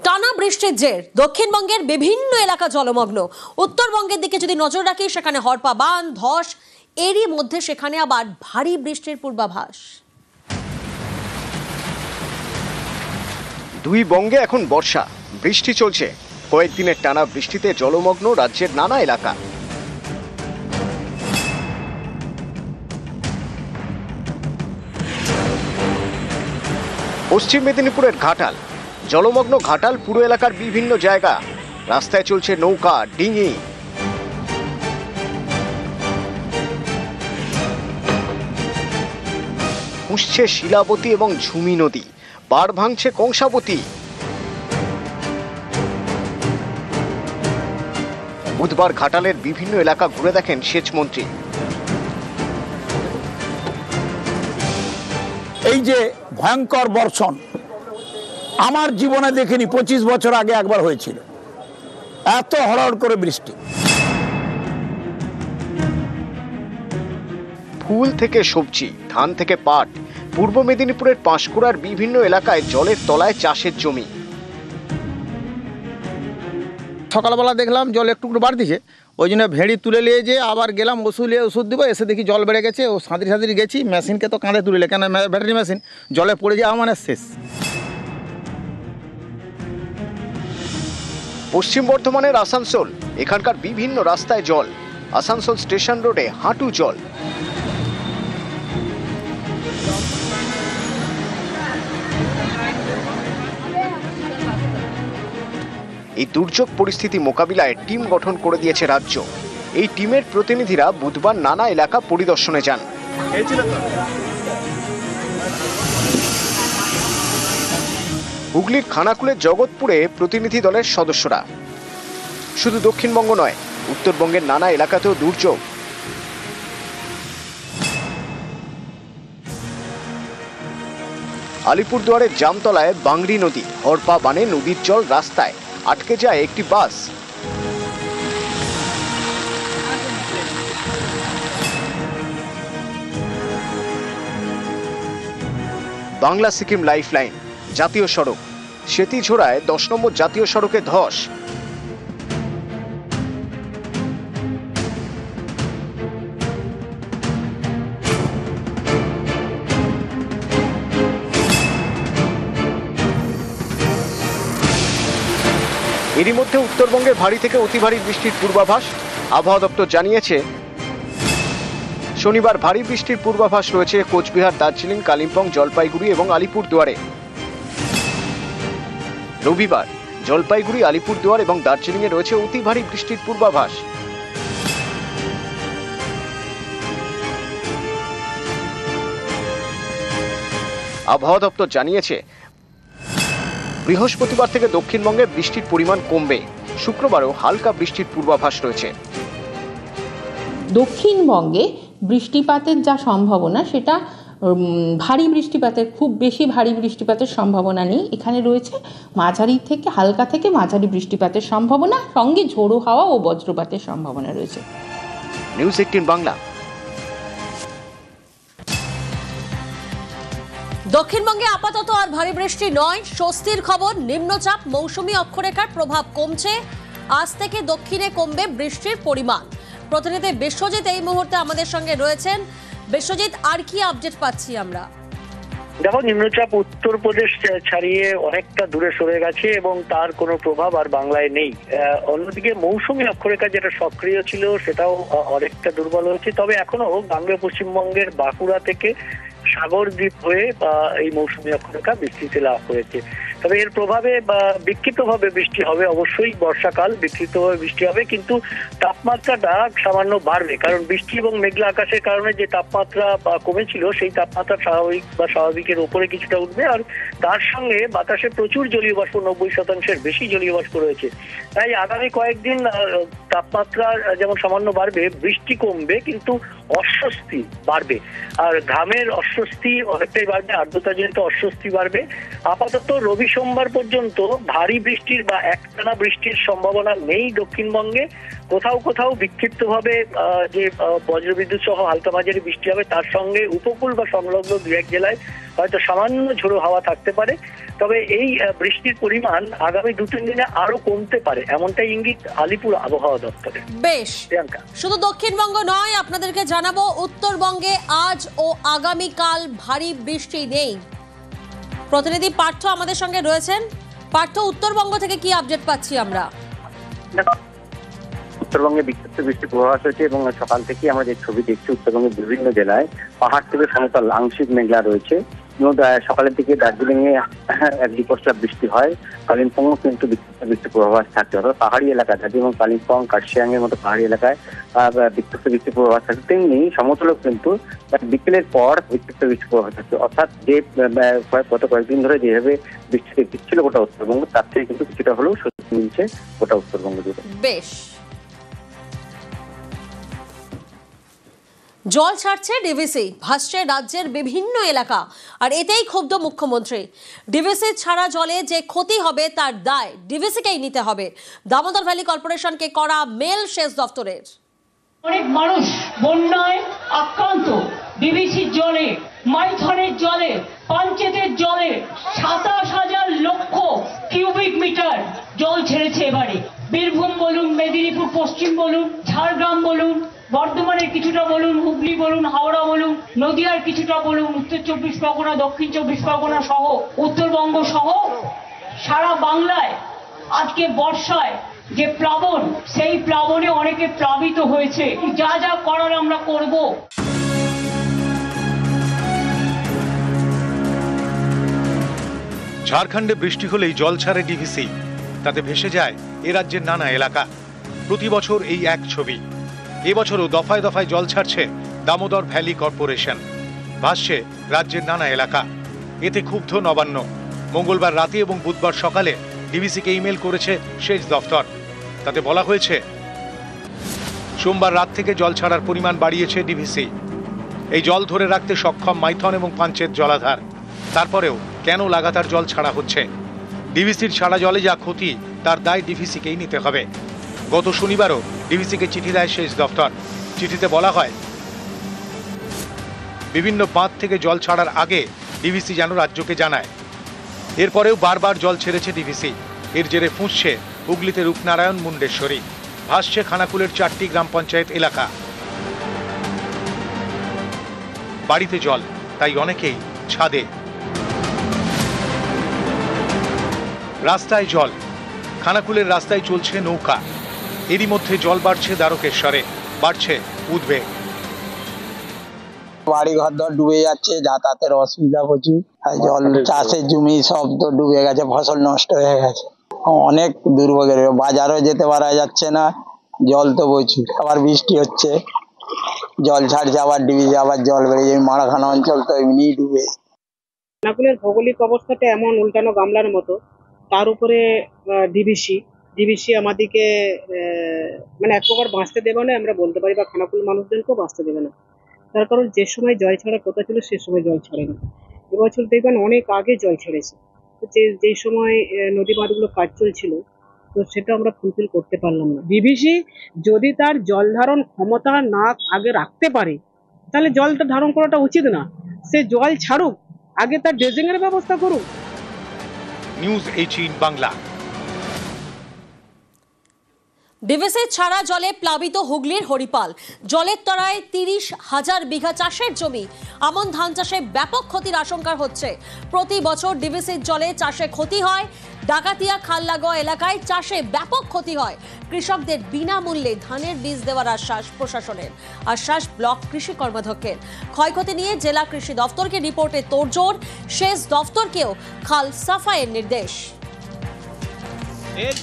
টানা বৃষ্টির জের দক্ষিণবঙ্গের বিভিন্ন এলাকা জলমগ্ন। উত্তরবঙ্গের দিকে যদি নজর রাখি, সেখানে হরপা বাঁধ, ধস, এরই মধ্যে সেখানে আবার ভারী বৃষ্টির পূর্বাভাস। দুই বঙ্গে এখন বর্ষা, বৃষ্টি চলছে। কয়েকদিনের টানা বৃষ্টিতে জলমগ্ন রাজ্যের নানা এলাকা। পশ্চিম মেদিনীপুরের ঘাটাল, জলমগ্ন ঘাটাল পুরো এলাকার বিভিন্ন জায়গা। রাস্তায় চলছে নৌকা, ডিঙি। পুষছে শিলাবতী এবং ঝুমি নদী, পাড় ভাঙছে কংসাবতী। বুধবার ঘাটালের বিভিন্ন এলাকা ঘুরে দেখেন সেচমন্ত্রী। এই যে ভয়ঙ্কর বর্ষণ আমার জীবনে দেখিনি, 25 বছর আগে একবার হয়েছিল। এত হড়হড় করে বৃষ্টি। ফুল থেকে সবজি, ধান থেকে পাট, পূর্ব মেদিনীপুরের পাঁশকুড়ার বিভিন্ন এলাকায় জলের তলায় চাষের জমি। সকালবেলা দেখলাম জল একটু বাড়তিছে, ওই জন্য ভেড়ি তুলে নিয়ে যে আবার গেলাম ওষুধ দিব, এসে দেখি জল বেড়ে গেছে। ও সাঁতরি গেছি, মেশিনকে তো কাঁধে তুলে, কেন ব্যাটারি মেশিন জলে পড়ে যাওয়া মানে শেষ। পশ্চিম বর্ধমানের আসানসোল, এখানকার বিভিন্ন রাস্তায় জল। আসানসোল স্টেশন রোডে হাঁটু জল। এই দুর্যোগ পরিস্থিতি মোকাবিলায় টিম গঠন করে দিয়েছে রাজ্য। এই টিমের প্রতিনিধিরা বুধবার নানা এলাকা পরিদর্শনে যান। হুগলির খানাকুলের জগৎপুরে প্রতিনিধি দলের সদস্যরা। শুধু দক্ষিণবঙ্গ নয়, উত্তরবঙ্গের নানা এলাকাতেও দুর্যোগ। আলিপুরদুয়ারের জামতলায় বাংরি নদী, হরপা বানে নদীর জল রাস্তায়, আটকে যায় একটি বাস। বাংলা সিকিম লাইফলাইন, জাতীয় সড়ক, সেতিঝোড়ায় 10 নম্বর জাতীয় সড়কে ধস। এরই মধ্যে উত্তরবঙ্গে ভারী থেকে অতি ভারী বৃষ্টির পূর্বাভাস। আবহাওয়া দপ্তর জানিয়েছে, শনিবার ভারী বৃষ্টির পূর্বাভাস রয়েছে কোচবিহার, দার্জিলিং, কালিম্পং, জলপাইগুড়ি এবং আলিপুরদুয়ারে। রবিবার জলপাইগুড়ি, আলিপুরদুয়ার এবং দার্জিলিংয়ে রয়েছে অতি ভারী বৃষ্টির পূর্বাভাস। আবহাওয়া দপ্তর জানিয়েছে, বৃহস্পতিবার থেকে দক্ষিণবঙ্গে বৃষ্টির পরিমাণ কমবে। শুক্রবারও হালকা বৃষ্টির পূর্বাভাস রয়েছে। দক্ষিণবঙ্গে বৃষ্টিপাতের যা সম্ভাবনা, সেটা ভারী বৃষ্টিপাতের, খুব বেশি ভারী বৃষ্টিপাতের সম্ভাবনা নেই। এখানে রয়েছে মাঝারি থেকে হালকা থেকে মাঝারি বৃষ্টিপাতের সম্ভাবনা, সঙ্গে ঝোড়ো হাওয়া ও বজ্রপাতের সম্ভাবনা রয়েছে। নিউজ 18 বাংলা। দক্ষিণবঙ্গে আপাতত আর ভারী বৃষ্টি নয়, স্বস্তির খবর। নিম্নচাপ মৌসুমী অক্ষরেখার প্রভাব কমছে। আজ থেকে দক্ষিণে কমবে বৃষ্টির পরিমাণ। প্রতিনিধি বিশ্বজিৎ এই মুহূর্তে আমাদের সঙ্গে রয়েছেন। বিশ্বজিৎ, আর কি আপডেট পাচ্ছি আমরা? দেখো, নিম্নচাপ উত্তরপ্রদেশ ছাড়িয়ে অনেকটা দূরে সরে গেছে এবং তার কোনো প্রভাব আর বাংলায় নেই। অন্যদিকে মৌসুমী অক্ষরেখা যেটা সক্রিয় ছিল, সেটাও অনেকটা দুর্বল হয়েছে। তবে এখনো গাঙ্গেয় পশ্চিমবঙ্গের বাঁকুড়া থেকে সাগরদ্বীপ হয়ে এই মৌসুমী অক্ষরেখা বিস্তৃতি লাভ করেছে। তবে এর প্রভাবে বিক্ষিপ্তভাবে বৃষ্টি হবে। অবশ্যই বর্ষাকাল, বিক্ষিপ্তভাবে বৃষ্টি হবে, কিন্তু তাপমাত্রাটা সামান্য বাড়বে। কারণ বৃষ্টি এবং মেঘলা আকাশের কারণে যে তাপমাত্রা কমেছিল, সেই তাপমাত্রা স্বাভাবিকের উপরে কিছুটা উঠবে। আর তার সঙ্গে বাতাসে প্রচুর জলীয় বাষ্প, 90% বেশি জলীয় বাষ্প রয়েছে। তাই আগামী কয়েকদিন তাপমাত্রা যেমন সামান্য বাড়বে, বৃষ্টি কমবে, কিন্তু অস্বস্তি বাড়বে। আর ঘামের অস্বস্তি অনেকটাই বাড়বে, আর্দ্রতাজনিত অস্বস্তি বাড়বে। আপাতত রবি সোমবার পর্যন্ত ভারী বৃষ্টির বা একটানা বৃষ্টির সম্ভাবনা নেই দক্ষিণবঙ্গে। কোথাও কোথাও বিক্ষিপ্তভাবে যে বজ্রবিদ্যুৎ সহ হালকা মাঝারি বৃষ্টি হবে, তার সঙ্গে উপকূল বা সংলগ্ন দু এক জেলায় হয়তো সামান্য ঝোড়ো হাওয়া থাকতে পারে, তবে এই বৃষ্টির পরিমাণ আগামী 2-3 দিনে আরো কমতে পারে, এমনটাই ইঙ্গিত আলিপুর আবহাওয়া দপ্তরের। বেশ, প্রিয়াঙ্কা, শুধু দক্ষিণবঙ্গ নয়, আপনাদেরকে জানাবো উত্তরবঙ্গে আজ ও আগামীকাল ভারী বৃষ্টি নেই। প্রতিনিধি পার্থ আমাদের সঙ্গে রয়েছেন। পার্থ, উত্তরবঙ্গ থেকে কি আপডেট পাচ্ছি আমরা? উত্তরবঙ্গে বিক্ষিপ্ত বৃষ্টির পূর্বাভাস হয়েছে এবং সকাল থেকে আমরা যে ছবি দেখছি উত্তরবঙ্গের বিভিন্ন জেলায় পাহাড় থেকে সমতল আংশিক মেঘলা রয়েছে। সকালের দিকে দার্জিলিং এ 1-2 পশলা বৃষ্টি হয়। কালিম্পং কিন্তু বিক্ষিপ্ত বৃষ্টির পূর্বাভাস থাকছে, অর্থাৎ পাহাড়ি এলাকা দার্জিলিং, কালিম্পং, কার্শিয়াং এর মতো পাহাড়ি এলাকায় বিক্ষিপ্ত বৃষ্টির পূর্বাভাস থাকছে। তেমনি সমতলও কিন্তু বিকেলের পর বিক্ষিপ্ত বৃষ্টির পূর্বাভাস থাকছে, অর্থাৎ যে গত কয়েকদিন ধরে যেভাবে বৃষ্টিতে দিচ্ছিল গোটা উত্তরবঙ্গ, তার থেকে কিন্তু কিছুটা হলেও স্বস্তি মিলছে গোটা উত্তরবঙ্গ জুড়ে। বেশ, জল ছাড়ছে ডিভিসি, ভাসছে রাজ্যের বিভিন্ন এলাকা, আর এতেই ক্ষুব্ধ মুখ্যমন্ত্রী। ডিভিসি ছাড়া জলে যে ক্ষতি হবে তার দায় ডিভিসিকেই নিতে হবে। দামোদর ভ্যালি কর্পোরেশনকে করা মেল সেচ দফতরের। অনেক মানুষ বন্যায় আক্রান্ত, ডিভিসির জলে, মাইথনের জলে, পাঞ্চেতের জলে 27,000 লক্ষ কিউবিক মিটার জল ছেড়েছে এবারে। বীরভূম বলুন, মেদিনীপুর পশ্চিম বলুন, ঝাড়গ্রাম বলুন, বর্ধমানের কিছুটা বলুন, হুগলি বলুন, হাওড়া বলুন, নদিয়ার কিছুটা বলুন, উত্তর 24 পরগনা, দক্ষিণ 24 পরগনা সহ উত্তরবঙ্গ সহ সারা বাংলায় আজকে বর্ষায় যে প্লাবন, সেই প্লাবনে অনেকে প্লাবিত হয়েছে। যা যা করার আমরা করব। ঝাড়খণ্ডে বৃষ্টি হলেই জল ছাড়ে ডিভিসি, তাতে ভেসে যায় এ রাজ্যের নানা এলাকা। প্রতি বছর এই এক ছবি। এবছরও দফায় দফায় জল ছাড়ছে দামোদর ভ্যালি কর্পোরেশন, ভাসছে রাজ্যের নানা এলাকা। এতে ক্ষুব্ধ নবান্ন। মঙ্গলবার রাতে এবং বুধবার সকালে ডিভিসিকে ইমেল করেছে সেচ দফতর। তাতে বলা হয়েছে, সোমবার রাত থেকে জল ছাড়ার পরিমাণ বাড়িয়েছে ডিভিসি। এই জল ধরে রাখতে সক্ষম মাইথন এবং পাঞ্চেত জলাধার। তারপরেও কেন লাগাতার জল ছাড়া হচ্ছে? ডিভিসির ছাড়া জলে যা ক্ষতি তার দায় ডিভিসিকেই নিতে হবে। গত শনিবারও ডিভিসিকে চিঠি দেয় সেচ দফতর। চিঠিতে বলা হয়, বিভিন্ন বাঁধ থেকে জল ছাড়ার আগে ডিভিসি যেন রাজ্যকে জানায়। এরপরেও বারবার জল ছেড়েছে ডিভিসি। এর জেরে ফুঁসছে হুগলিতে রূপনারায়ণ, মুন্ডেশ্বরী, ভাসছে খানাকুলের 4টি গ্রাম পঞ্চায়েত এলাকা। বাড়িতে জল, তাই অনেকেই ছাদে। রাস্তায় জল, খানাকুলের রাস্তায় চলছে নৌকা। এরই মধ্যে জল বাড়ছে দ্বারকেশ্বরে, বাড়ছে উদ্বেগ। বাড়ি ঘর দর ডুবে যাচ্ছে, যাতায়াতের অসুবিধা প্রচুর। জল, চাষের জমি সব তো ডুবে গেছে, ফসল নষ্ট হয়ে গেছে। অনেক দুর্ভোগের, বাজারও যেতে পারা যাচ্ছে না, জল তো প্রচুর। আবার বৃষ্টি হচ্ছে, জল ছাড়ছে, আবার ডিভিসি আবার জল বেড়ে যায়। মারাখানা অঞ্চল তো এমনিই ডুবে। খানাকুলের ভৌগোলিক অবস্থাটা এমন উল্টানো গামলার মতো, তার উপরে ডিভিসি আমাদেরকে মানে এক প্রকার বাঁচতে দেবে না, আমরা বলতে পারি, বা খানাকুল মানুষজনকেও বাঁচতে দেবে না। তার কারণ যে সময় জল ছাড়ার কথা ছিল সে সময় জল ছাড়েনি। এবছর দেখবেন অনেক আগে জল ছেড়েছে, যে সময় নদী বাঁধগুলো কাজ চলছিল, তো সেটা আমরা ফুলফিল করতে পারলাম না। ডিভিসি যদি তার জল ধারণ ক্ষমতা না আগে রাখতে পারে, তাহলে জলটা ধারণ করাটা উচিত না। সে জল ছাড়ুক, আগে তার ড্রেজিং এর ব্যবস্থা করুক। নিউজ 18 বাংলা। ডিভিসি ছাড়া জলে প্লাবিত হুগলির হরিপাল। জলের তলায় 30,000 বিঘা চাষের জমি। আমন ধান চাষে ব্যাপক ক্ষতির আশঙ্কা হচ্ছে। প্রতি বছর ডিভিসির জলে চাষে ক্ষতি হয়। ডাকাতিয়া খাল লাগোয়া এলাকায় চাষে ব্যাপক ক্ষতি হয়। কৃষকদের বিনামূল্যে ধানের বীজ দেওয়ার আশ্বাস প্রশাসনের, আশ্বাস ব্লক কৃষি কর্মাধ্যক্ষের। ক্ষয়ক্ষতি নিয়ে জেলা কৃষি দফতরকে রিপোর্টে তোড়জোড়, সেচ দফতরকেও খাল সাফাইয়ের নির্দেশ।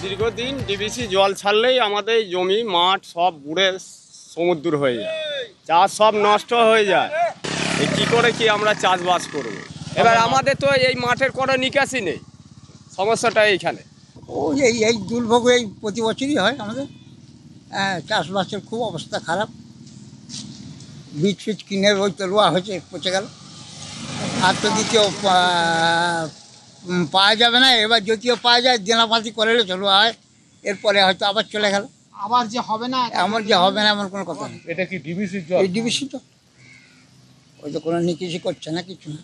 দীর্ঘদিন ডিভিসি জল ছাড়লেই আমাদের জমি মাঠ সব বুড়ে সমুদ্র হয়ে যায়, চাষ সব নষ্ট হয়ে যায়। কি করে কি আমরা চাষবাস করব? এবার আমাদের তো এই মাঠের কোনো নিকাশি নেই, সমস্যাটা এইখানে। এই দুর্ভোগ এই প্রতি বছরই হয় আমাদের। চাষবাসের খুব অবস্থা খারাপ। বীজ ফিজ কিনে ওই তো রোয়া হয়েছে, পচে গেল। আর তো দ্বিতীয় পাওয়া যাবে না। এবার যদিও পাওয়া যায়, দেনাপাতি করে চলো হয়, এরপরে হয়তো আবার চলে গেল। আবার যে হবে না, এমন কোনো কথা নেই। এটা কি ডিভিসি জল? এই ডিভিসি তো ওই তো কোনো নিকাশি করছে না, কিছু না।